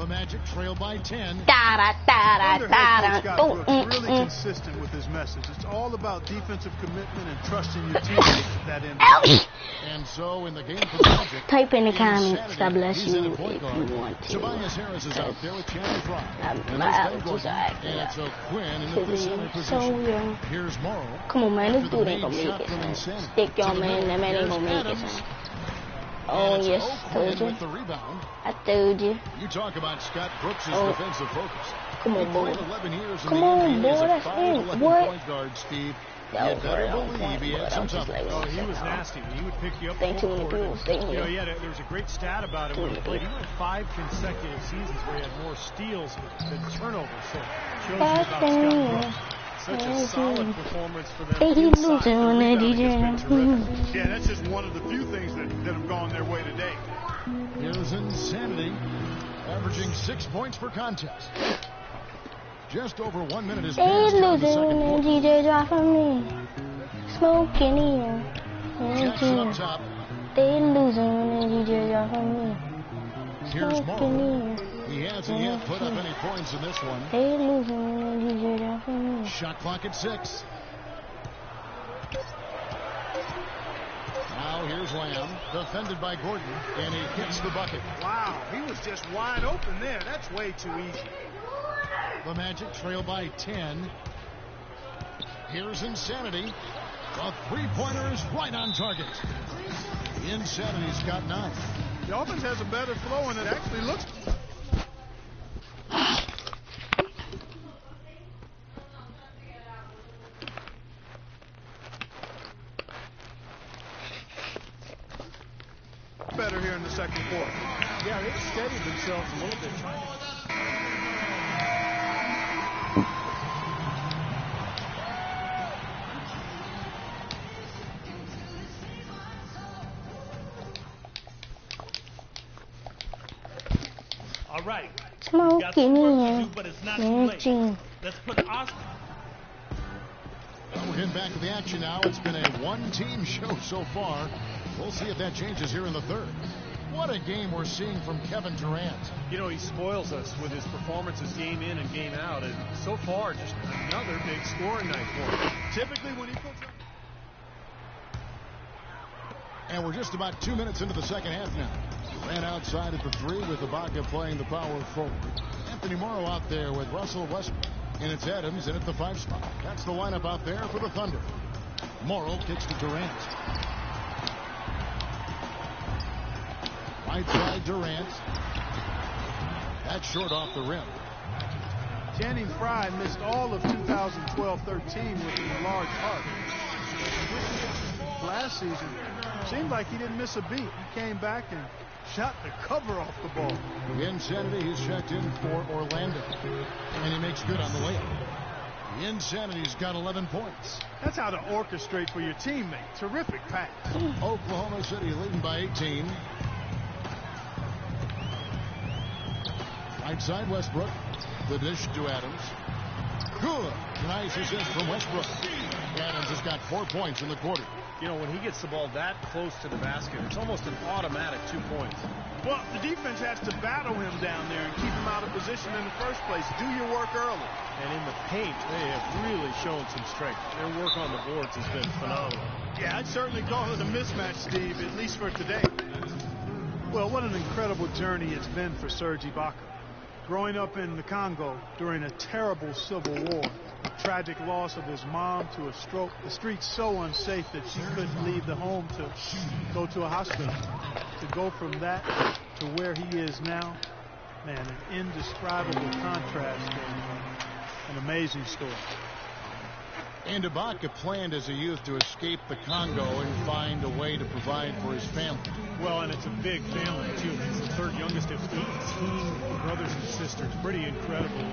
The Magic trail by 10. Really consistent with his message. It's all about defensive commitment and trusting your teammates at that end. And so in the game for the Magic, type in the comments, God bless you, if you want to. Tobias Harris is out there with Channing Frye. And it's Quinn in the center position. Here's Morrow. Come on, man, this dude ain't gonna make it, son. Stick your man, that man ain't gonna make it, son. Oh, yes, told you. I told you. You talk about Scott Brooks' defensive focus. Come on, boy. 11 years Come on, boy, that's it. What? Point guard, Steve. You better believe he had some tough. Oh, he was nasty. He would pick you up. Thank you, people. Stay here. There was a great stat about him when he played. He went 5 consecutive seasons where he had more steals than turnovers. So shows you about Scott Brooks. Such a solid performance for them. Yeah, that's just one of the few things that have gone their way today. Here's Insanity, averaging 6 points per contest. Just over 1 minute is passed in the second quarter. DJ drop from me. Smoking in. Jets up top. They losing when the DJ drop from me. Here's Morrow. He hasn't yet put up any points in this one. They losing when the DJ drop from me. Shot clock at 6. Now here's Lamb, defended by Gordon, and he hits the bucket. Wow, he was just wide open there. That's way too easy. The Magic trail by 10. Here's Insanity. The three-pointer is right on target. Insanity's got 9. The offense has a better flow, and it actually looks... better here in the second quarter. Yeah, they've steadied themselves a little bit. All right. Smoking in. But it's not too late. Let's put Oscar. We're getting back to the action now. It's been a one-team show so far. We'll see if that changes here in the third. What a game we're seeing from Kevin Durant. You know, he spoils us with his performances game in and game out. And so far, just another big scoring night for him. Typically, when he puts up... And we're just about 2 minutes into the second half now. Ran outside at the 3 with Ibaka playing the power forward. Anthony Morrow out there with Russell Westbrook. And it's Adams in at the 5 spot. That's the lineup out there for the Thunder. Morrow kicks to Durant. Right side Durant. That's short off the rim. Channing Frye missed all of 2012-13 with a large heart. Last season, seemed like he didn't miss a beat. He came back and shot the cover off the ball. Insanity, he's checked in for Orlando. And he makes good on the layup. Insanity's got 11 points. That's how to orchestrate for your teammate. Terrific pass. Oklahoma City leading by 18. Right side Westbrook. The dish to Adams. Good. Nice assist from Westbrook. Adams has got 4 points in the quarter. You know, when he gets the ball that close to the basket, it's almost an automatic 2 points. Well, the defense has to battle him down there and keep him out of position in the first place. Do your work early. And in the paint, they have really shown some strength. Their work on the boards has been phenomenal. Yeah, I'd certainly call it a mismatch, Steve, at least for today. Well, what an incredible journey it's been for Serge Ibaka. Growing up in the Congo during a terrible civil war, a tragic loss of his mom to a stroke, the streets so unsafe that she couldn't leave the home to go to a hospital. To go from that to where he is now, man, an indescribable contrast and an amazing story. And Ibaka planned as a youth to escape the Congo and find a way to provide for his family. Well, and it's a big family, too. He's the third youngest of 18 brothers and sisters. Pretty incredible.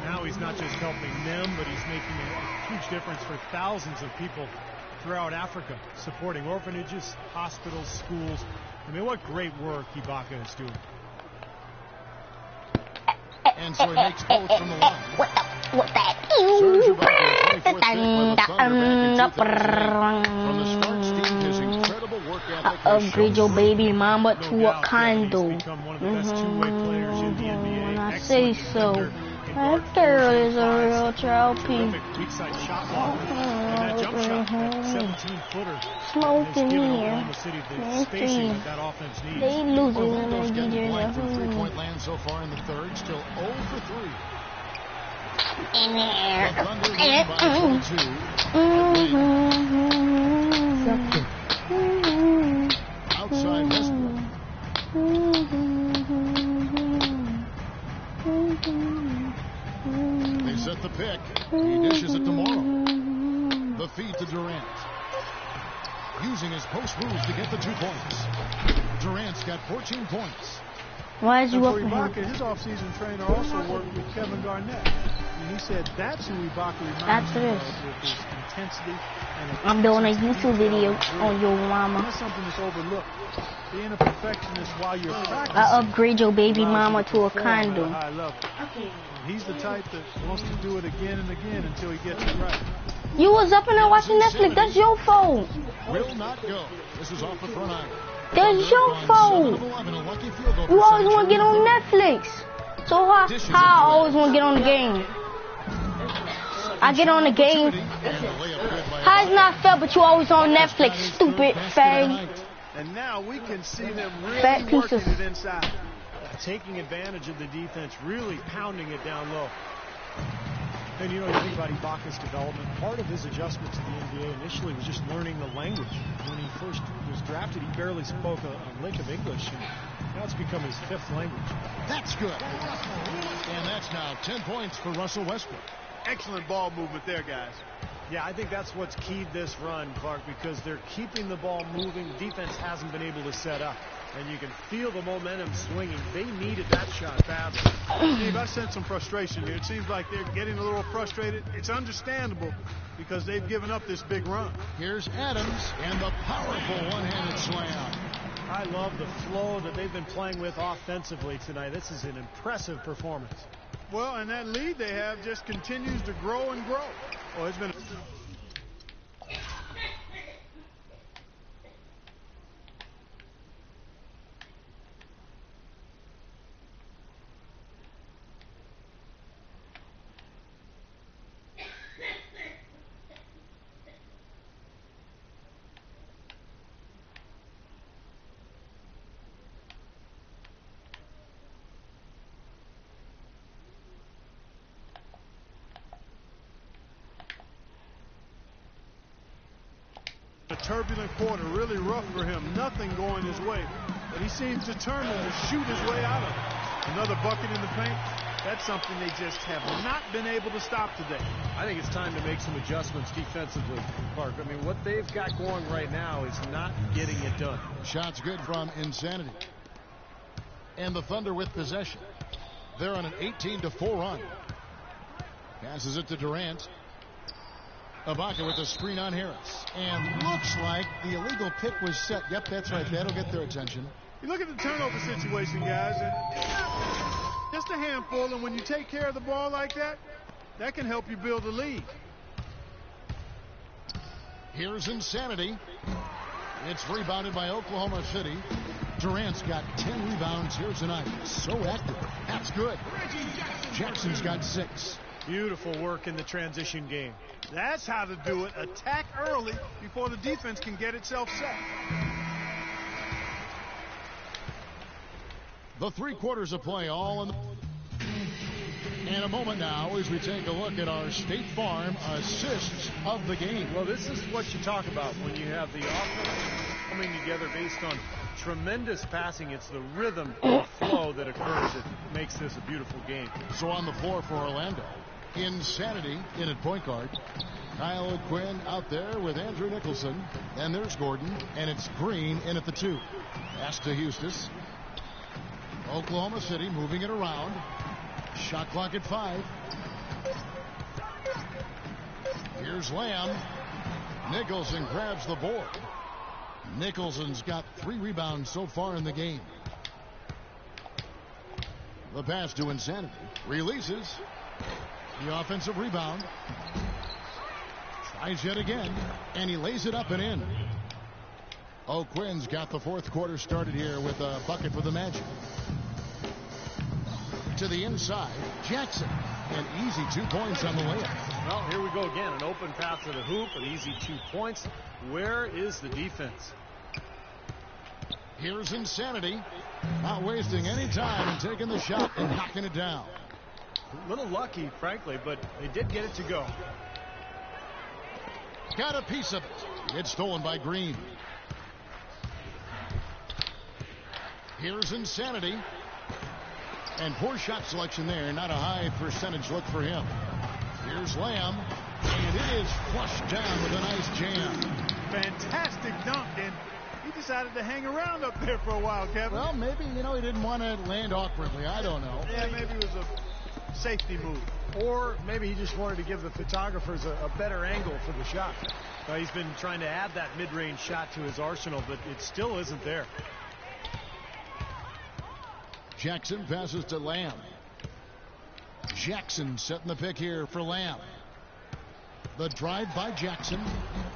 Now he's not just helping them, but he's making a huge difference for thousands of people throughout Africa, supporting orphanages, hospitals, schools. I mean, what great work Ibaka is doing. And so he makes both from the line. What that? Serge Ibaka, 24th pick by the Thunder back in 2008. From the start, Steve, his incredible work ethic. Upgrade your baby mama to a condo. He's become one of the best two-way players in the NBA. I say so. That girl is a real trophy. Weak side shot block. And that jump shot, that 17-footer. Smoking here. They losing in the DJ. Three-point land so far in the third. Still 0 for 3. In there. Outside Westbrook. They set the pick. He dishes it to Morrow. The feed to Durant. Using his post moves to get the 2 points. Durant's got 14 points. Why is you up for Ibaka, his offseason trainer also worked with Kevin Garnett. And he said that's who Ibaka reminds him of with his intensity. I'm doing a YouTube video on your mama. That's something that's overlooked. Being a perfectionist while you're practicing. I upgrade your baby mama to a condo. He's the type that wants to do it again and again until he gets it right. You was up in there watching Netflix. That's your fault. Will not go. This is off the front iron. That's your fault. You always want to get on Netflix. So how I always want to get on the game? I get on the game. How it's not fair, but you always on Netflix, stupid fag. And now we can see them really working it inside. Taking advantage of the defense, really pounding it down low. And you know, you think about Ibaka's development, part of his adjustment to the NBA initially was just learning the language. When he first was drafted, he barely spoke a lick of English, and now it's become his 5th language. That's good. And that's now 10 points for Russell Westbrook. Excellent ball movement there, guys. Yeah, I think that's what's keyed this run, Clark, because they're keeping the ball moving. Defense hasn't been able to set up. And you can feel the momentum swinging. They needed that shot badly. Steve, I sense some frustration here. It seems like they're getting a little frustrated. It's understandable because they've given up this big run. Here's Adams and the powerful one-handed slam. I love the flow that they've been playing with offensively tonight. This is an impressive performance. Well, and that lead they have just continues to grow and grow. Oh, it's been... A turbulent quarter, really rough for him. Nothing going his way. But he seems determined to shoot his way out of it. Another bucket in the paint. That's something they just have not been able to stop today. I think it's time to make some adjustments defensively, Clark. I mean, what they've got going right now is not getting it done. Shots good from Insanity. And the Thunder with possession. They're on an 18-4 run. Passes it to Durant. Ibaka with a screen on Harris. And looks like the illegal pick was set. Yep, that's right. That'll get their attention. You look at the turnover situation, guys. And just a handful, and when you take care of the ball like that, that can help you build a lead. Here's Insanity. It's rebounded by Oklahoma City. Durant's got 10 rebounds here tonight. So active. That's good. Jackson's got 6. Beautiful work in the transition game. That's how to do it. Attack early before the defense can get itself set. The 3 quarters of play all in the... And a moment now as we take a look at our State Farm assists of the game. Well, this is what you talk about when you have the offense coming together based on tremendous passing. It's the rhythm and flow that occurs that makes this a beautiful game. So on the floor for Orlando, Insanity in at point guard. Kyle Quinn out there with Andrew Nicholson. And there's Gordon. And it's Green in at the 2. Pass to Eustis. Oklahoma City moving it around. Shot clock at 5. Here's Lamb. Nicholson grabs the board. Nicholson's got 3 rebounds so far in the game. The pass to Insanity. Releases. The offensive rebound. Tries yet again. And he lays it up and in. O'Quinn's got the 4th quarter started here with a bucket for the Magic. to the inside. Jackson, an easy 2 points on the layup. Well, here we go again. An open path to the hoop, an easy 2 points. Where is the defense? Here's Insanity. Not wasting any time and taking the shot and knocking it down. A little lucky, frankly, but they did get it to go. Got a piece of it. It's stolen by Green. Here's Insanity. And poor shot selection there. Not a high percentage look for him. Here's Lamb. And it is flushed down with a nice jam. Fantastic dunk, and he decided to hang around up there for a while, Kevin. Well, maybe, he didn't want to land awkwardly. I don't know. Yeah, maybe it was a safety move. Or maybe he just wanted to give the photographers a better angle for the shot. He's been trying to add that mid-range shot to his arsenal, but it still isn't there. Jackson passes to Lamb. Jackson setting the pick here for Lamb. The drive by Jackson.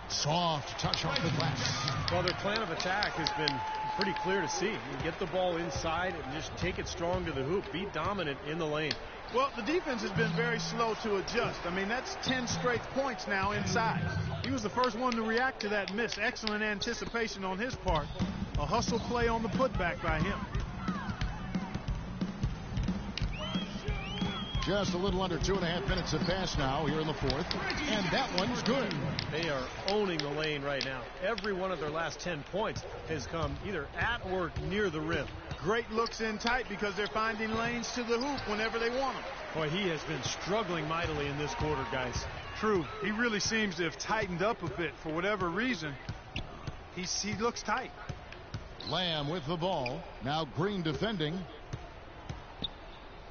Soft touch off the glass. Well, their plan of attack has been pretty clear to see. You get the ball inside and just take it strong to the hoop. Be dominant in the lane. Well, the defense has been very slow to adjust. I mean, that's 10 straight points now inside. He was the first one to react to that miss. Excellent anticipation on his part. A hustle play on the putback by him. Just a little under 2.5 minutes have passed now here in the fourth. And that one's good. They are owning the lane right now. Every one of their last 10 points has come either at or near the rim. Great looks in tight because they're finding lanes to the hoop whenever they want them. Boy, he has been struggling mightily in this quarter, guys. True. He really seems to have tightened up a bit for whatever reason. He looks tight. Lamb with the ball. Now Green defending.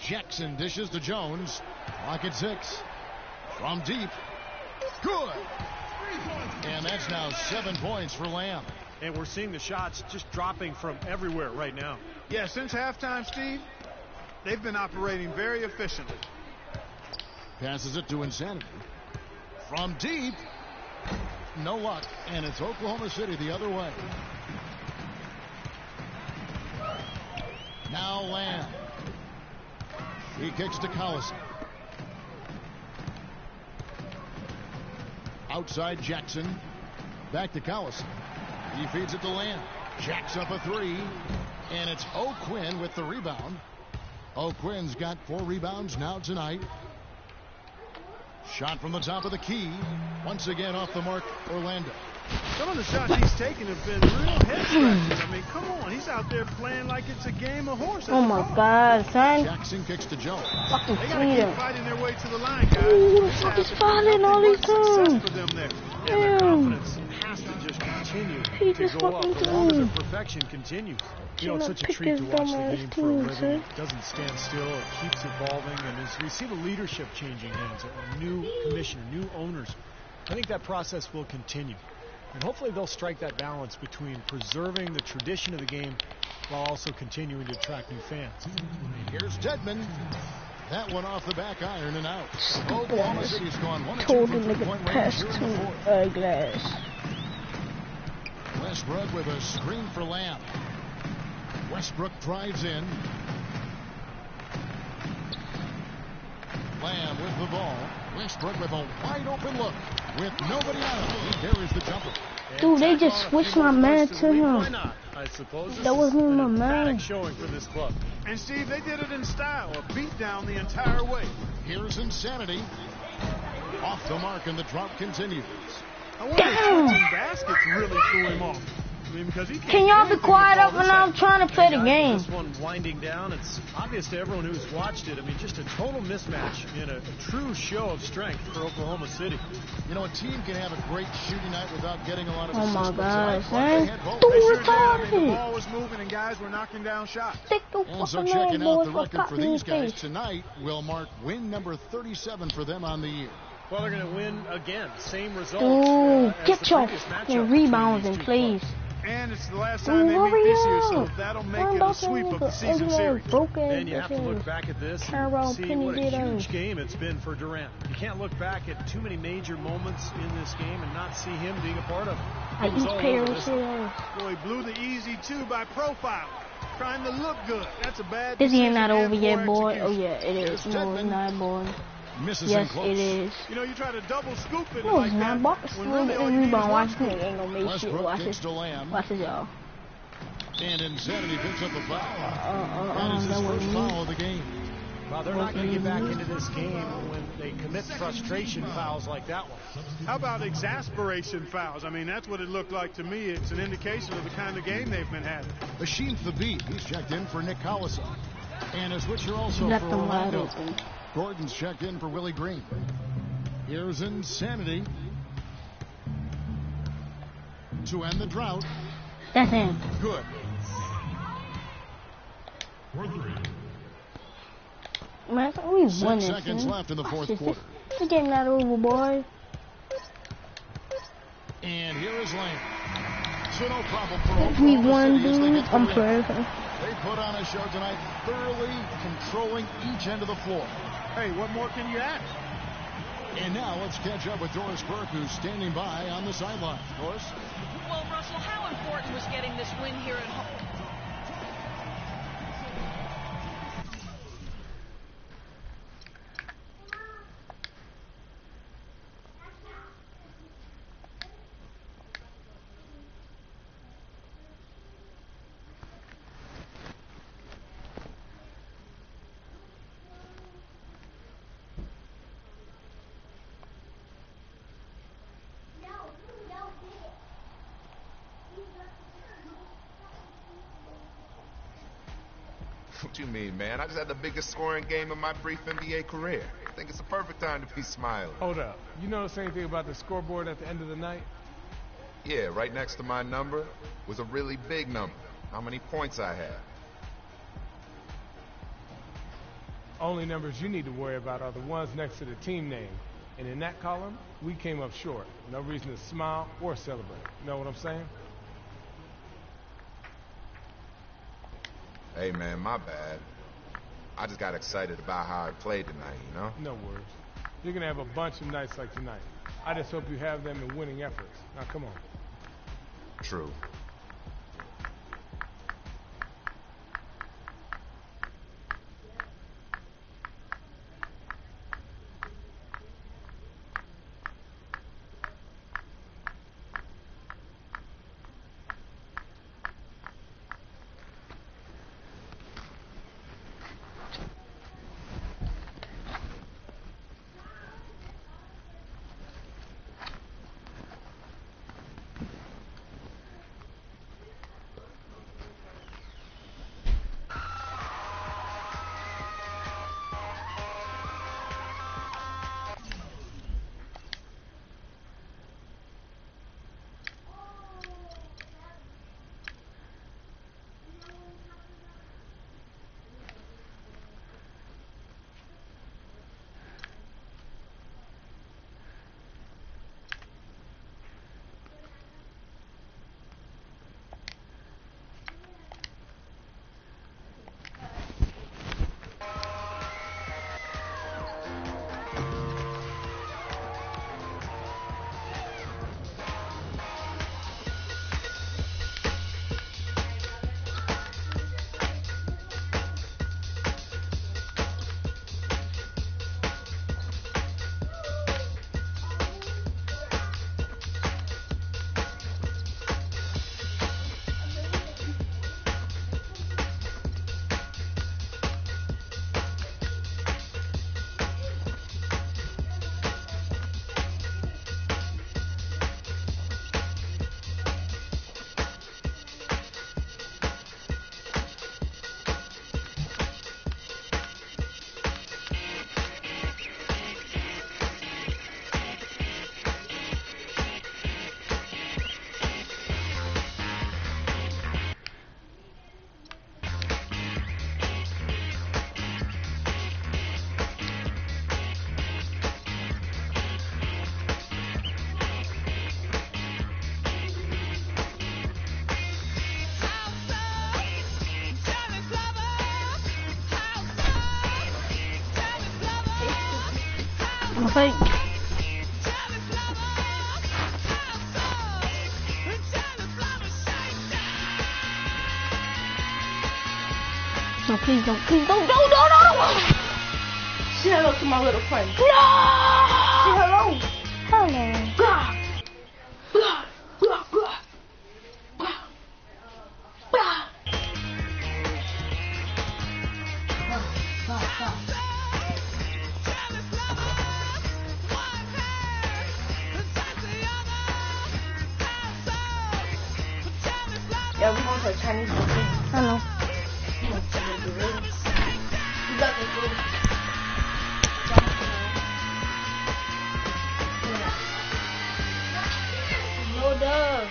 Jackson dishes to Jones. Clock at 6. From deep. Good. And that's now 7 points for Lamb. And we're seeing the shots just dropping from everywhere right now. Yeah, since halftime, Steve, they've been operating very efficiently. Passes it to Insanity. From deep. No luck. And it's Oklahoma City the other way. Now Lamb. He kicks to Collison. Outside Jackson. Back to Collison. He feeds it to Lamb. Jacks up a 3. And it's O'Quinn with the rebound. O'Quinn's got 4 rebounds now tonight. Shot from the top of the key. Once again off the mark, Orlando. Some of the shots he's taken have been real head scratchers. I mean, come on. He's out there playing like it's a game of horse. Oh, my God, son. Jackson kicks to Jones. Fucking They got to keep fighting their way to the line, guys. Ooh, the fuck is fouling all these times? For them there. And their confidence has to just continue He to just go up. fucking The longer the doing. perfection continues. You know, Shouldn't it's have such a picked treat to this watch the dumbass game for a team, living. sir. It doesn't stand still. It keeps evolving. And as we see the leadership changing hands, a new commissioner, new owners, I think that process will continue. And hopefully they'll strike that balance between preserving the tradition of the game while also continuing to attract new fans. Here's Dedman. That one off the back iron and out. Oklahoma City's gone 1-2 Told from him to three-point get range past here in the to fourth. glass. Westbrook with a screen for Lamb. Westbrook drives in. Lamb with the ball. Westbrook with a wide open look. With nobody out. He carries the jumper. Dude, they just switched my man to him. Why not? I suppose That wasn't even my an man. emphatic showing for this club. And Steve, they did it in style, a beat down the entire way. Here's Insanity. Off the mark and the drop continues. I wonder if touching baskets really threw him off. I mean, because he can't Can y'all do be anything quiet with all up when this I'm trying to play the game? This one winding down. It's obvious to everyone who's watched it. I mean, just a total mismatch in a true show of strength for Oklahoma City. You know, a team can have a great shooting night without getting a lot of Oh my assists. gosh, Tonight, man. they had both. Dude, They sure did. I mean, the retarded. ball was moving and guys were knocking down shots. Stick the And so fucking checking little out the boy record for me in these the guys face. tonight will mark win number 37 for them on the year. Well, they're going to win again. Same result. Ooh, as get the your previous matchup fucking between rebounds these in, two please. clubs. And it's the last Ooh, time they meet hurry this year, so up. that'll make I'm it a about to sweep of the look season at series. broken And you have to bitches. look back at this Turn and around, see Penny what a did on. huge game it's been for Durant. You can't look back at too many major moments in this game and not see him being a part of it. I It was eat all pear over and this shit. one. Boy, he blew the easy 2 by profile. trying to look good. That's a bad This game decision not and over yet, poor boy. execution. Oh yeah, it is. No, it's not, boy. Misses Yes, in close. it is. You know, you try to double scoop it No, like it's not. that. Box when will really get all a you need is rebound. one Watch scoop. this. Ain't gonna make shit. Westbrook Watch kicks this. to Lamb. Watch this, y'all. And Insanity picks up the foul. That That is his wasn't first me. foul of the game. Well, they're not going to get back into this game when they commit frustration fouls like that one. How about exasperation fouls? I mean, that's what it looked like to me. It's an indication of the kind of game they've been having. Machine Thabit, he's checked in for Nick Collison. And a switcher also Left for them wide Orlando. open. Gordon's checked in for Willie Green. Here's Insanity to end the drought. That's him. Good. Man, I thought we won 6 this. seconds man. left in the Watch fourth this. quarter. This game not over, boy. And here is Lamb. So no problem for We Oklahoma won, City as they dude. get the I'm win. perfect. They put on a show tonight, thoroughly controlling each end of the floor. Hey, what more can you ask? And now let's catch up with Doris Burke, who's standing by on the sideline. Doris? Well, Russell, how important was getting this win here at home? What you mean, man? I just had the biggest scoring game of my brief NBA career. I think it's the perfect time to be smiling. Hold up. You notice anything about the scoreboard at the end of the night? Yeah, right next to my number was a really big number. How many points I had. Only numbers you need to worry about are the ones next to the team name. And in that column, we came up short. No reason to smile or celebrate. Know what I'm saying? Hey, man, my bad. I just got excited about how I played tonight, you know? No worries. You're going to have a bunch of nights like tonight. I just hope you have them in winning efforts. Now, come on. True. I think. No, please don't. Please don't. No. Say hello to my little friend. No. Say hello. Hello. Blah. Blah. Blah. Blah. Blah. Blah. Yeah, we're going to a Chinese buffet. I know. You got the food. No dog.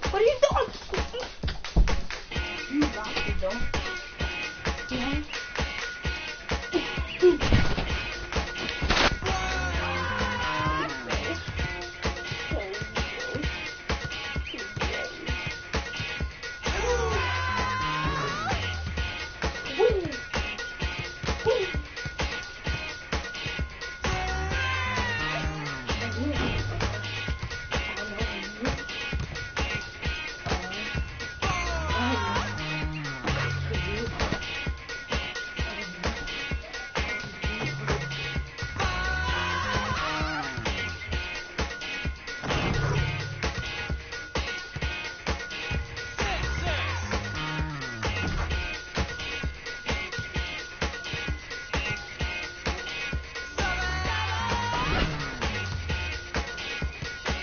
What are you doing? You bastard, don't.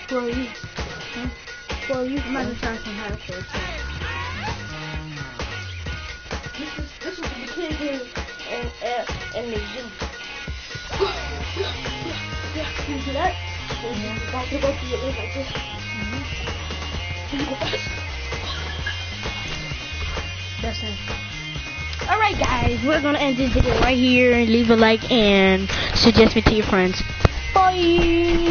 Who are you? Huh? Who are you? I'm going to try some high shorts. This is the kid in the gym. You see that? You got to go to your ears like this. You go fast. That's it. Alright guys, we're gonna end this video right here. Leave a like and suggest me to your friends. Bye!